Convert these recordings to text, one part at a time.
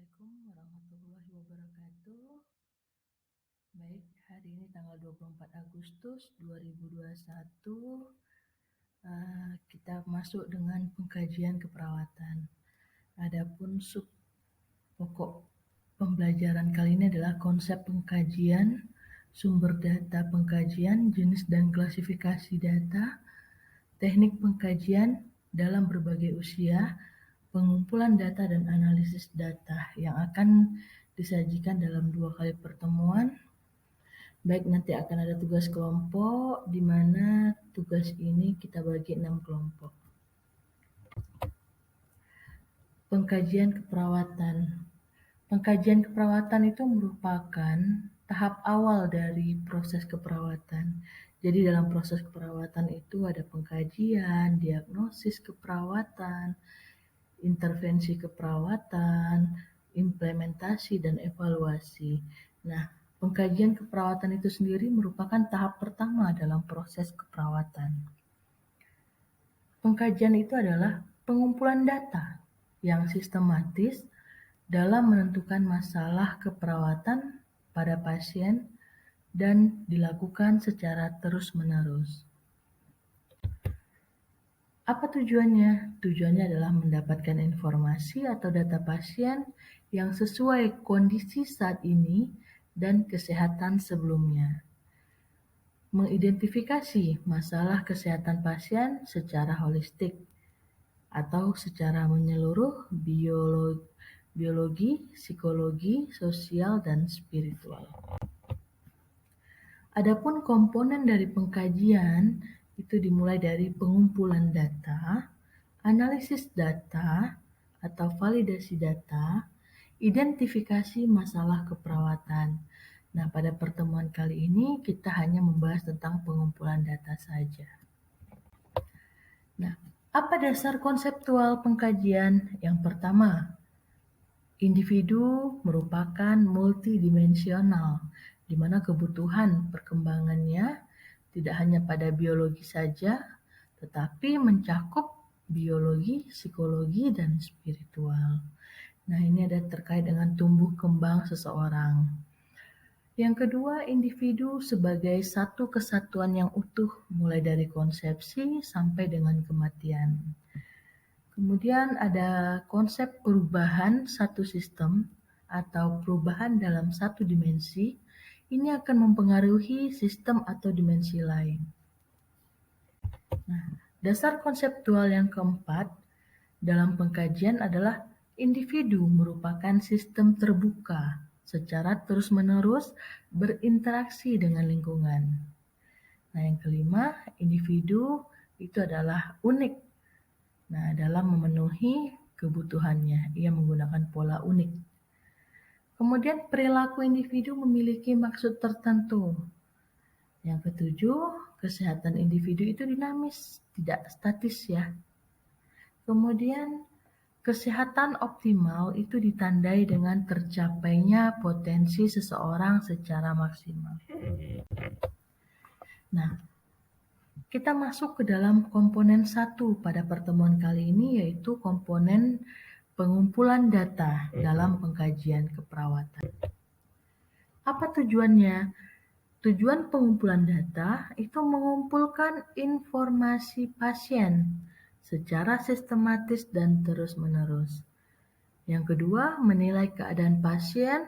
Assalamualaikum warahmatullahi wabarakatuh. Baik, hari ini tanggal 24 Agustus 2021, kita masuk dengan pengkajian keperawatan. Adapun sub pokok pembelajaran kali ini adalah konsep pengkajian, sumber data pengkajian, jenis dan klasifikasi data, teknik pengkajian dalam berbagai usia, pengumpulan data dan analisis data yang akan disajikan dalam 2 kali pertemuan. Baik, nanti akan ada tugas kelompok, di mana tugas ini kita bagi 6 kelompok. Pengkajian keperawatan. Pengkajian keperawatan itu merupakan tahap awal dari proses keperawatan. Jadi dalam proses keperawatan itu ada pengkajian, diagnosis keperawatan, intervensi keperawatan, implementasi, dan evaluasi. Nah, pengkajian keperawatan itu sendiri merupakan tahap pertama dalam proses keperawatan. Pengkajian itu adalah pengumpulan data yang sistematis dalam menentukan masalah keperawatan pada pasien dan dilakukan secara terus-menerus. Apa tujuannya? Tujuannya adalah mendapatkan informasi atau data pasien yang sesuai kondisi saat ini dan kesehatan sebelumnya. Mengidentifikasi masalah kesehatan pasien secara holistik atau secara menyeluruh biologi, psikologi, sosial, dan spiritual. Adapun komponen dari pengkajian itu dimulai dari pengumpulan data, analisis data atau validasi data, identifikasi masalah keperawatan. Nah, pada pertemuan kali ini kita hanya membahas tentang pengumpulan data saja. Nah, apa dasar konseptual pengkajian? Yang pertama, individu merupakan multidimensional, di mana kebutuhan perkembangannya tidak hanya pada biologi saja, tetapi mencakup biologi, psikologi, dan spiritual. Nah, ini ada terkait dengan tumbuh kembang seseorang. Yang kedua, individu sebagai satu kesatuan yang utuh, mulai dari konsepsi sampai dengan kematian. Kemudian ada konsep perubahan satu sistem atau perubahan dalam satu dimensi. Ini akan mempengaruhi sistem atau dimensi lain. Nah, dasar konseptual yang keempat dalam pengkajian adalah individu merupakan sistem terbuka secara terus-menerus berinteraksi dengan lingkungan. Nah, yang kelima, individu itu adalah unik. Nah, dalam memenuhi kebutuhannya, ia menggunakan pola unik. Kemudian perilaku individu memiliki maksud tertentu. Yang ketujuh, kesehatan individu itu dinamis, tidak statis ya. Kemudian kesehatan optimal itu ditandai dengan tercapainya potensi seseorang secara maksimal. Nah, kita masuk ke dalam komponen 1 pada pertemuan kali ini, yaitu komponen pengumpulan data dalam pengkajian keperawatan. Apa tujuannya? Tujuan pengumpulan data itu mengumpulkan informasi pasien secara sistematis dan terus-menerus. Yang kedua, menilai keadaan pasien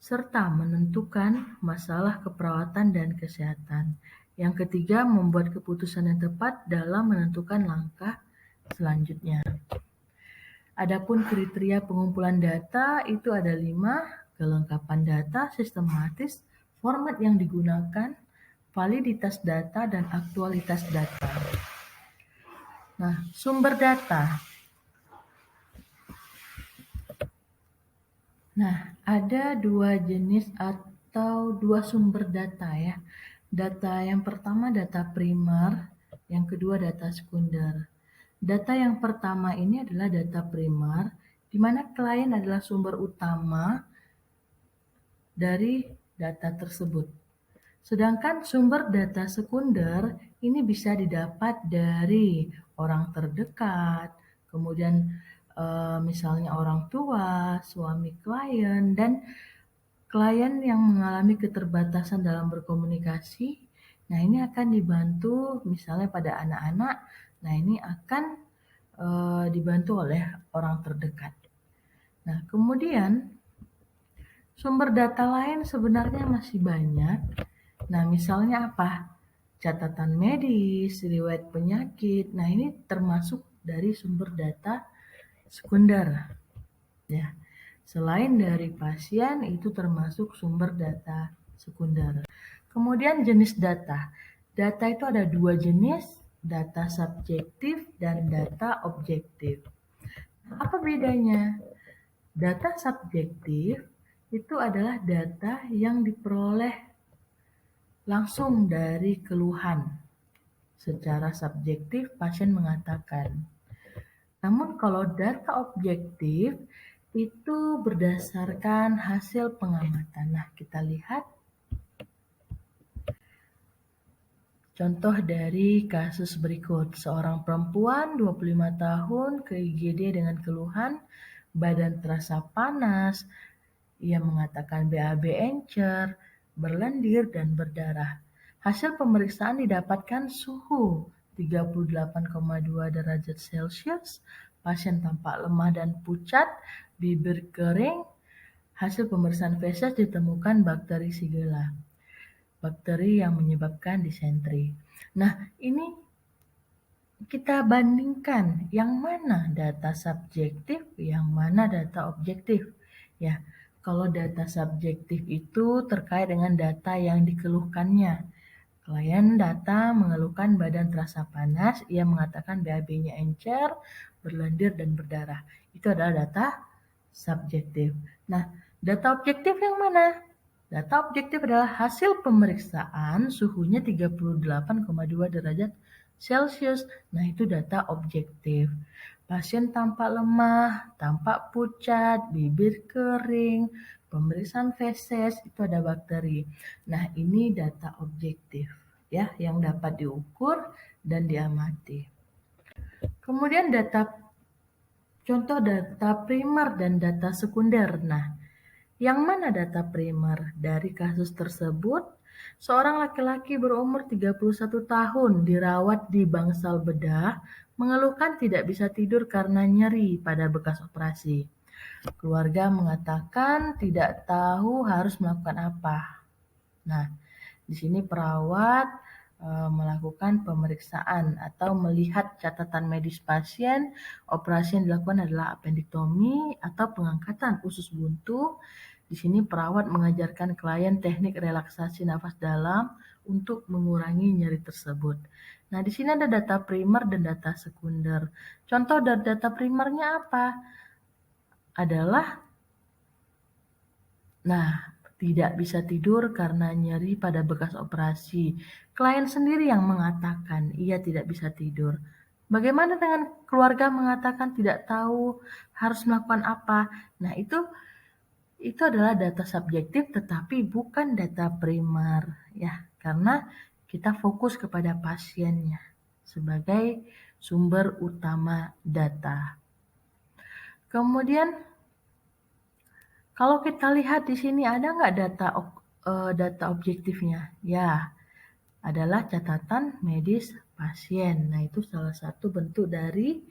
serta menentukan masalah keperawatan dan kesehatan. Yang ketiga, membuat keputusan yang tepat dalam menentukan langkah selanjutnya. Adapun kriteria pengumpulan data itu ada 5, kelengkapan data sistematis, format yang digunakan, validitas data, dan aktualitas data. Nah, sumber data. Nah, ada 2 jenis atau 2 sumber data ya. Data yang pertama data primer, yang kedua data sekunder. Data yang pertama ini adalah data primer, di mana klien adalah sumber utama dari data tersebut. Sedangkan sumber data sekunder ini bisa didapat dari orang terdekat, kemudian misalnya orang tua, suami klien, dan klien yang mengalami keterbatasan dalam berkomunikasi. Nah, ini akan dibantu misalnya pada anak-anak. Nah, ini akan dibantu oleh orang terdekat. Nah, kemudian sumber data lain sebenarnya masih banyak. Nah, misalnya apa? Catatan medis, riwayat penyakit. Nah, ini termasuk dari sumber data sekunder. Ya. Selain dari pasien, itu termasuk sumber data sekunder. Kemudian jenis data. Data itu ada dua jenis, data subjektif dan data objektif. Apa bedanya? Data subjektif itu adalah data yang diperoleh langsung dari keluhan. Secara subjektif, pasien mengatakan. Namun kalau data objektif itu berdasarkan hasil pengamatan. Nah, kita lihat contoh dari kasus berikut. Seorang perempuan 25 tahun ke IGD dengan keluhan badan terasa panas. Ia mengatakan BAB encer, berlendir, dan berdarah. Hasil pemeriksaan didapatkan suhu 38,2 derajat Celcius, pasien tampak lemah dan pucat, bibir kering. Hasil pemeriksaan feses ditemukan bakteri Shigella, bakteri yang menyebabkan disentri. Nah, ini kita bandingkan yang mana data subjektif, yang mana data objektif. Ya, kalau data subjektif itu terkait dengan data yang dikeluhkannya. Klien data mengeluhkan badan terasa panas, ia mengatakan BAB-nya encer, berlendir, dan berdarah. Itu adalah data subjektif. Nah, data objektif yang mana? Data objektif adalah hasil pemeriksaan suhunya 38,2 derajat Celcius. Nah, itu data objektif. Pasien tampak lemah, tampak pucat, bibir kering, pemeriksaan feses itu ada bakteri. Nah, ini data objektif ya yang dapat diukur dan diamati. Kemudian contoh data primer dan data sekunder. Nah, yang mana data primer? Dari kasus tersebut, seorang laki-laki berumur 31 tahun dirawat di bangsal bedah, mengeluhkan tidak bisa tidur karena nyeri pada bekas operasi. Keluarga mengatakan tidak tahu harus melakukan apa. Nah, di sini perawat melakukan pemeriksaan atau melihat catatan medis pasien. Operasi yang dilakukan adalah appendektomi atau pengangkatan usus buntu. Di sini perawat mengajarkan klien teknik relaksasi nafas dalam untuk mengurangi nyeri tersebut. Nah, di sini ada data primer dan data sekunder. Contoh dari data primernya apa? Adalah tidak bisa tidur karena nyeri pada bekas operasi. Klien sendiri yang mengatakan ia tidak bisa tidur. Bagaimana dengan keluarga mengatakan tidak tahu harus melakukan apa? Nah, itu adalah data subjektif tetapi bukan data primer ya, karena kita fokus kepada pasiennya sebagai sumber utama data. Kemudian kalau kita lihat di sini ada nggak data objektifnya? Ya, adalah catatan medis pasien. Nah, itu salah satu bentuk dari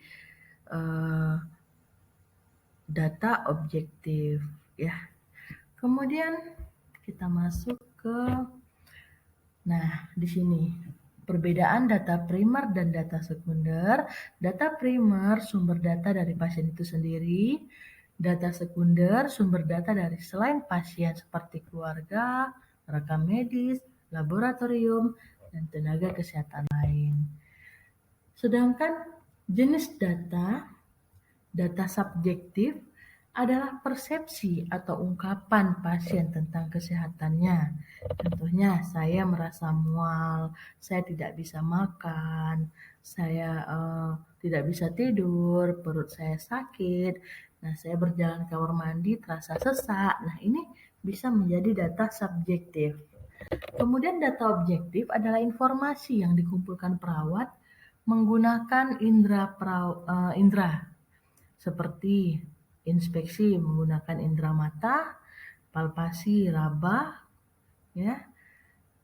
data objektif ya. Kemudian kita masuk ke di sini perbedaan data primer dan data sekunder. Data primer sumber data dari pasien itu sendiri. Data sekunder sumber data dari selain pasien seperti keluarga, rekam medis, laboratorium, dan tenaga kesehatan lain. Sedangkan jenis data subjektif adalah persepsi atau ungkapan pasien tentang kesehatannya. Contohnya, saya merasa mual, saya tidak bisa makan, saya tidak bisa tidur, perut saya sakit, saya berjalan ke kamar mandi terasa sesak. Nah, ini bisa menjadi data subjektif. Kemudian data objektif adalah informasi yang dikumpulkan perawat menggunakan indera seperti inspeksi menggunakan indera mata, palpasi raba, ya.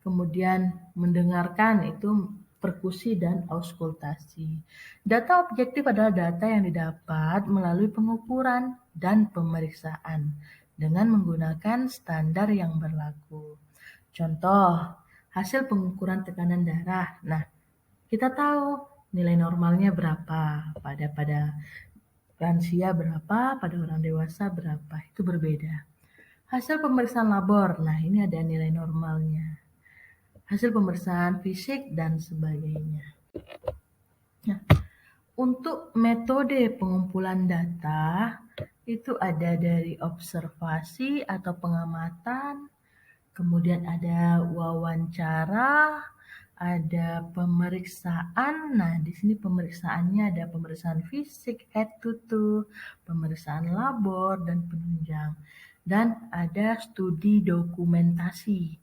Kemudian mendengarkan itu perkusi dan auskultasi. Data objektif adalah data yang didapat melalui pengukuran dan pemeriksaan dengan menggunakan standar yang berlaku. Contoh, hasil pengukuran tekanan darah. Nah, kita tahu nilai normalnya berapa, pada lansia berapa, pada orang dewasa berapa, itu berbeda. Hasil pemeriksaan labor, nah ini ada nilai normalnya. Hasil pemeriksaan fisik dan sebagainya. Nah, untuk metode pengumpulan data itu ada dari observasi atau pengamatan, kemudian ada wawancara, ada pemeriksaan. Nah, di sini pemeriksaannya ada pemeriksaan fisik head to toe, pemeriksaan labor dan penunjang. Dan ada studi dokumentasi.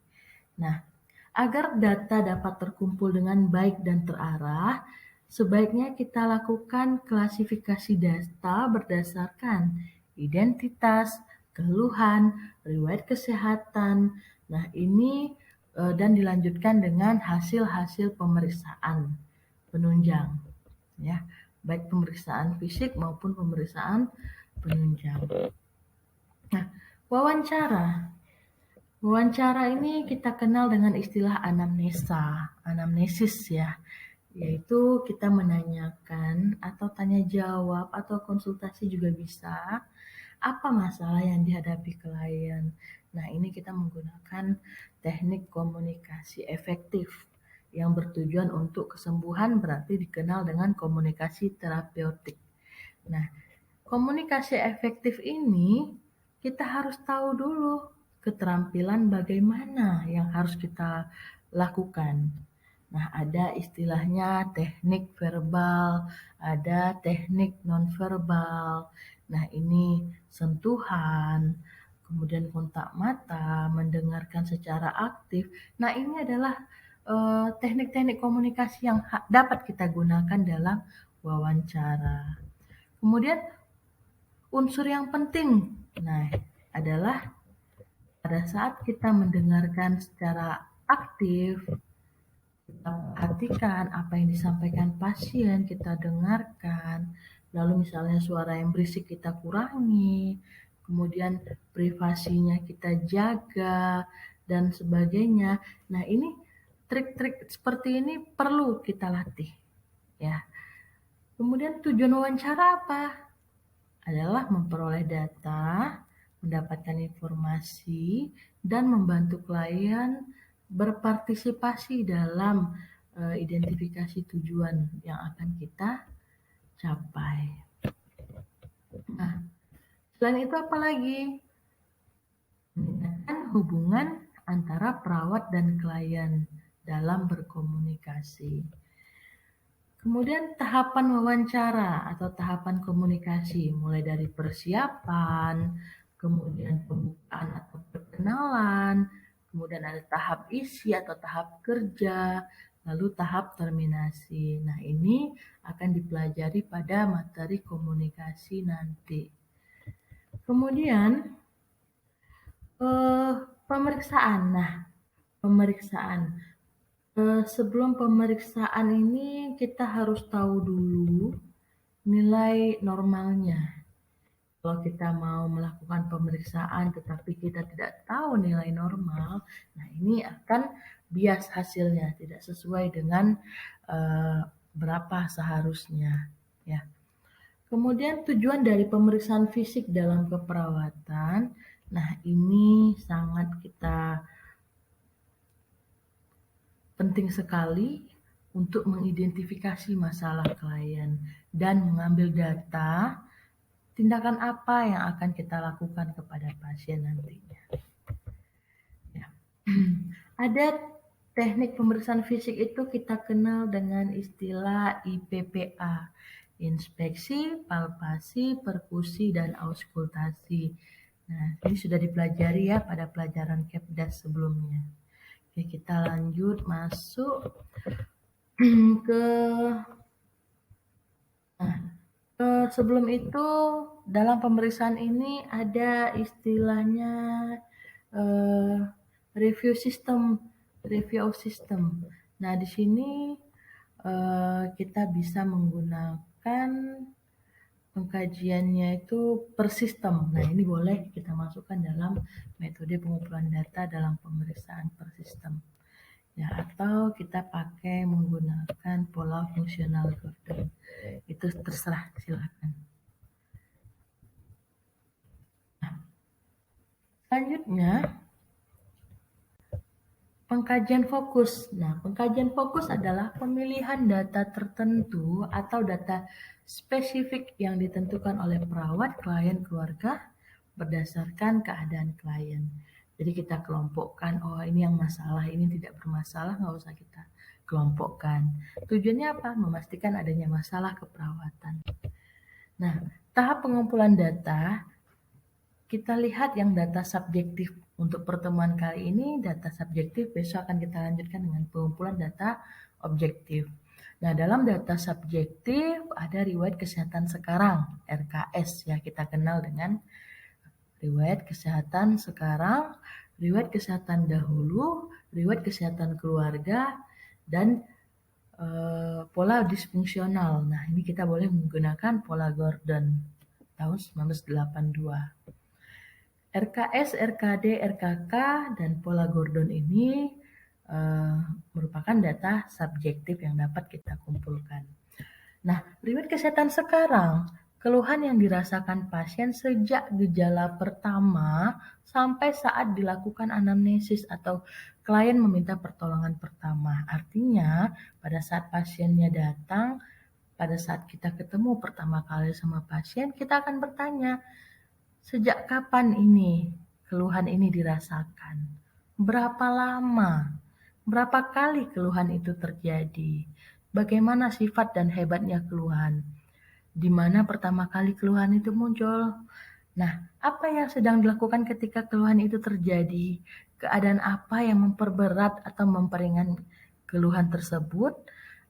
Nah, agar data dapat terkumpul dengan baik dan terarah, sebaiknya kita lakukan klasifikasi data berdasarkan identitas, keluhan, riwayat kesehatan. Nah, ini dan dilanjutkan dengan hasil-hasil pemeriksaan penunjang, ya, baik pemeriksaan fisik maupun pemeriksaan penunjang. Nah, wawancara. Wawancara ini kita kenal dengan istilah anamnesis ya, yaitu kita menanyakan atau tanya jawab atau konsultasi juga bisa, apa masalah yang dihadapi klien. Nah, ini kita menggunakan teknik komunikasi efektif yang bertujuan untuk kesembuhan, berarti dikenal dengan komunikasi terapeutik. Nah, komunikasi efektif ini kita harus tahu dulu keterampilan bagaimana yang harus kita lakukan. Nah, ada istilahnya teknik verbal, ada teknik nonverbal. Nah, ini sentuhan, kemudian kontak mata, mendengarkan secara aktif. Nah, ini adalah teknik-teknik komunikasi yang dapat kita gunakan dalam wawancara. Kemudian unsur yang penting, nah, adalah pada saat kita mendengarkan secara aktif, kita perhatikan apa yang disampaikan pasien, kita dengarkan, lalu misalnya suara yang berisik kita kurangi, kemudian privasinya kita jaga, dan sebagainya. Nah, ini trik-trik seperti ini perlu kita latih, ya. Kemudian tujuan wawancara apa? Adalah memperoleh data, mendapatkan informasi, dan membantu klien berpartisipasi dalam identifikasi tujuan yang akan kita capai. Nah, selain itu apa lagi? Meningkatkan hubungan antara perawat dan klien dalam berkomunikasi. Kemudian tahapan wawancara atau tahapan komunikasi, mulai dari persiapan, kemudian pembukaan atau perkenalan, kemudian ada tahap isi atau tahap kerja, lalu tahap terminasi. Nah, ini akan dipelajari pada materi komunikasi nanti. Kemudian pemeriksaan. Nah, pemeriksaan. Sebelum pemeriksaan ini kita harus tahu dulu nilai normalnya. Kalau kita mau melakukan pemeriksaan tetapi kita tidak tahu nilai normal, nah ini akan bias hasilnya, tidak sesuai dengan berapa seharusnya, ya. Kemudian tujuan dari pemeriksaan fisik dalam keperawatan, nah ini sangat kita penting sekali untuk mengidentifikasi masalah klien dan mengambil data tindakan apa yang akan kita lakukan kepada pasien nantinya. Ya. Ada teknik pemeriksaan fisik itu kita kenal dengan istilah IPPA, inspeksi, palpasi, perkusi, dan auskultasi. Nah, ini sudah dipelajari ya pada pelajaran Kepdas sebelumnya. Oke, kita lanjut masuk ke Sebelum itu, dalam pemeriksaan ini ada istilahnya uh, review of system. Nah, di sini kita bisa menggunakan pengkajiannya itu per sistem. Nah, ini boleh kita masukkan dalam metode pengumpulan data dalam pemeriksaan per sistem. Ya, atau kita pakai menggunakan pola fungsional Gordon. Itu terserah, silakan. Selanjutnya, pengkajian fokus. Nah, pengkajian fokus adalah pemilihan data tertentu atau data spesifik yang ditentukan oleh perawat, klien, keluarga berdasarkan keadaan klien. Jadi kita kelompokkan, oh ini yang masalah, ini tidak bermasalah, nggak usah kita kelompokkan. Tujuannya apa? Memastikan adanya masalah keperawatan. Nah, tahap pengumpulan data, kita lihat yang data subjektif. Untuk pertemuan kali ini data subjektif, besok akan kita lanjutkan dengan pengumpulan data objektif. Nah, dalam data subjektif ada riwayat kesehatan sekarang, RKS ya, kita kenal dengan riwayat kesehatan sekarang, riwayat kesehatan dahulu, riwayat kesehatan keluarga, dan pola disfungsional. Nah, ini kita boleh menggunakan pola Gordon tahun 1982. RKS, RKD, RKK, dan pola Gordon ini merupakan data subjektif yang dapat kita kumpulkan. Nah, riwayat kesehatan sekarang, keluhan yang dirasakan pasien sejak gejala pertama sampai saat dilakukan anamnesis atau klien meminta pertolongan pertama. Artinya, pada saat pasiennya datang, pada saat kita ketemu pertama kali sama pasien, kita akan bertanya, sejak kapan ini keluhan ini dirasakan? Berapa lama? Berapa kali keluhan itu terjadi? Bagaimana sifat dan hebatnya keluhan? Di mana pertama kali keluhan itu muncul? Nah, apa yang sedang dilakukan ketika keluhan itu terjadi? Keadaan apa yang memperberat atau memperingan keluhan tersebut?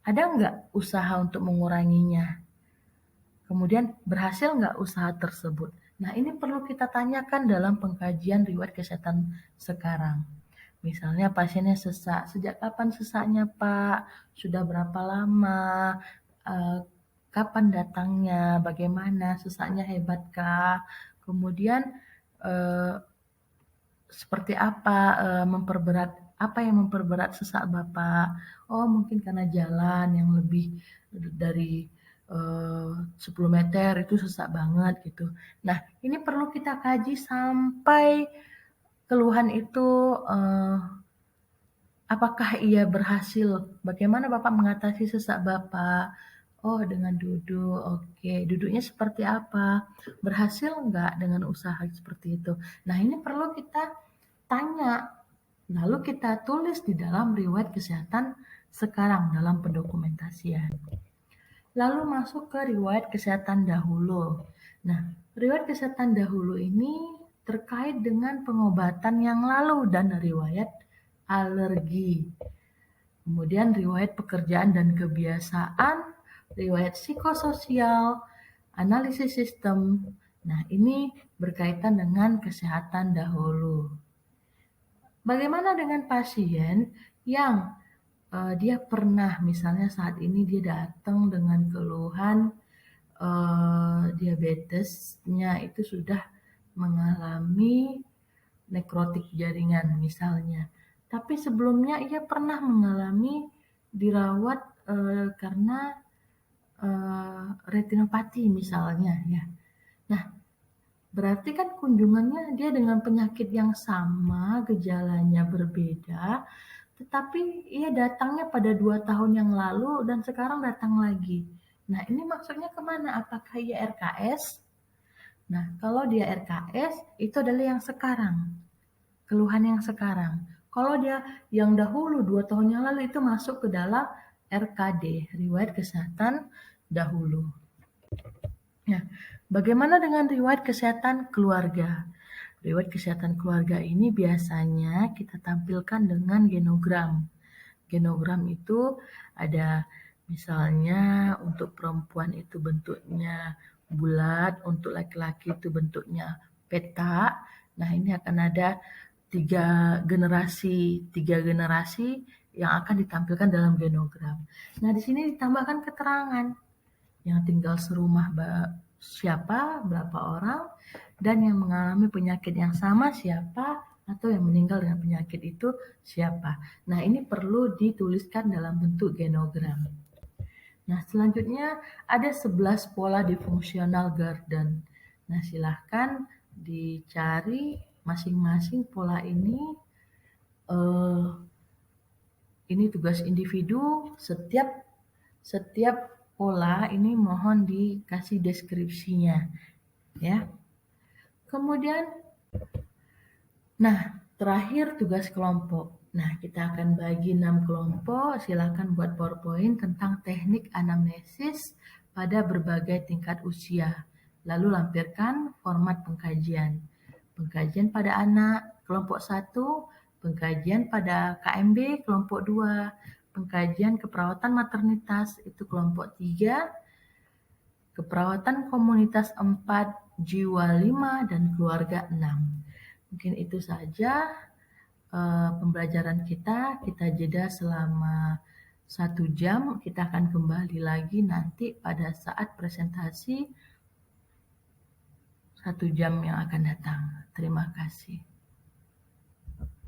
Ada nggak usaha untuk menguranginya? Kemudian berhasil nggak usaha tersebut? Nah, ini perlu kita tanyakan dalam pengkajian riwayat kesehatan sekarang. Misalnya pasiennya sesak, sejak kapan sesaknya Pak? Sudah berapa lama? Kapan datangnya? Bagaimana? Sesaknya hebatkah? Kemudian seperti apa apa yang memperberat sesak Bapak? Oh, mungkin karena jalan yang lebih dari 10 meter itu sesak banget gitu. Nah, ini perlu kita kaji sampai keluhan itu apakah ia berhasil? Bagaimana Bapak mengatasi sesak Bapak? Oh, dengan duduk. Oke, duduknya seperti apa? Berhasil nggak dengan usaha seperti itu? Nah, ini perlu kita tanya. Lalu kita tulis di dalam riwayat kesehatan sekarang dalam pendokumentasian. Lalu masuk ke riwayat kesehatan dahulu. Nah, riwayat kesehatan dahulu ini terkait dengan pengobatan yang lalu dan riwayat alergi. Kemudian riwayat pekerjaan dan kebiasaan, riwayat psikososial, analisis sistem. Nah, ini berkaitan dengan kesehatan dahulu. Bagaimana dengan pasien yang dia pernah, misalnya saat ini dia datang dengan keluhan diabetesnya itu sudah mengalami nekrotik jaringan misalnya. Tapi sebelumnya ia pernah mengalami dirawat karena retinopati misalnya ya. Nah, berarti kan kunjungannya dia dengan penyakit yang sama, gejalanya berbeda, tetapi ia datangnya pada 2 tahun yang lalu dan sekarang datang lagi. Nah, ini maksudnya kemana? Apakah ia RKS? Nah, kalau dia RKS, itu adalah yang sekarang. Keluhan yang sekarang. Kalau dia yang dahulu, 2 tahun yang lalu, itu masuk ke dalam RKD, riwayat kesehatan dahulu. Nah, bagaimana dengan riwayat kesehatan keluarga? Riwayat kesehatan keluarga ini biasanya kita tampilkan dengan genogram. Genogram itu ada Misalnya untuk perempuan itu bentuknya bulat, untuk laki-laki itu bentuknya peta. Nah, ini akan ada tiga generasi yang akan ditampilkan dalam genogram. Nah, di sini ditambahkan keterangan yang tinggal serumah siapa, berapa orang, dan yang mengalami penyakit yang sama siapa, atau yang meninggal dengan penyakit itu siapa. Nah, ini perlu dituliskan dalam bentuk genogram. Nah, selanjutnya ada 11 pola difungsional Gordon. Nah, silahkan dicari masing-masing pola ini. Ini tugas individu. Setiap pola ini mohon dikasih deskripsinya, ya. Kemudian, nah, terakhir tugas kelompok. Nah, kita akan bagi 6 kelompok. Silakan buat PowerPoint tentang teknik anamnesis pada berbagai tingkat usia. Lalu lampirkan format pengkajian. Pengkajian pada anak, kelompok 1, pengkajian pada KMB, kelompok 2, pengkajian keperawatan maternitas, itu kelompok 3, keperawatan komunitas 4, jiwa 5, dan keluarga 6. Mungkin itu saja pembelajaran kita jeda selama 1 jam. Kita akan kembali lagi nanti pada saat presentasi 1 jam yang akan datang. Terima kasih.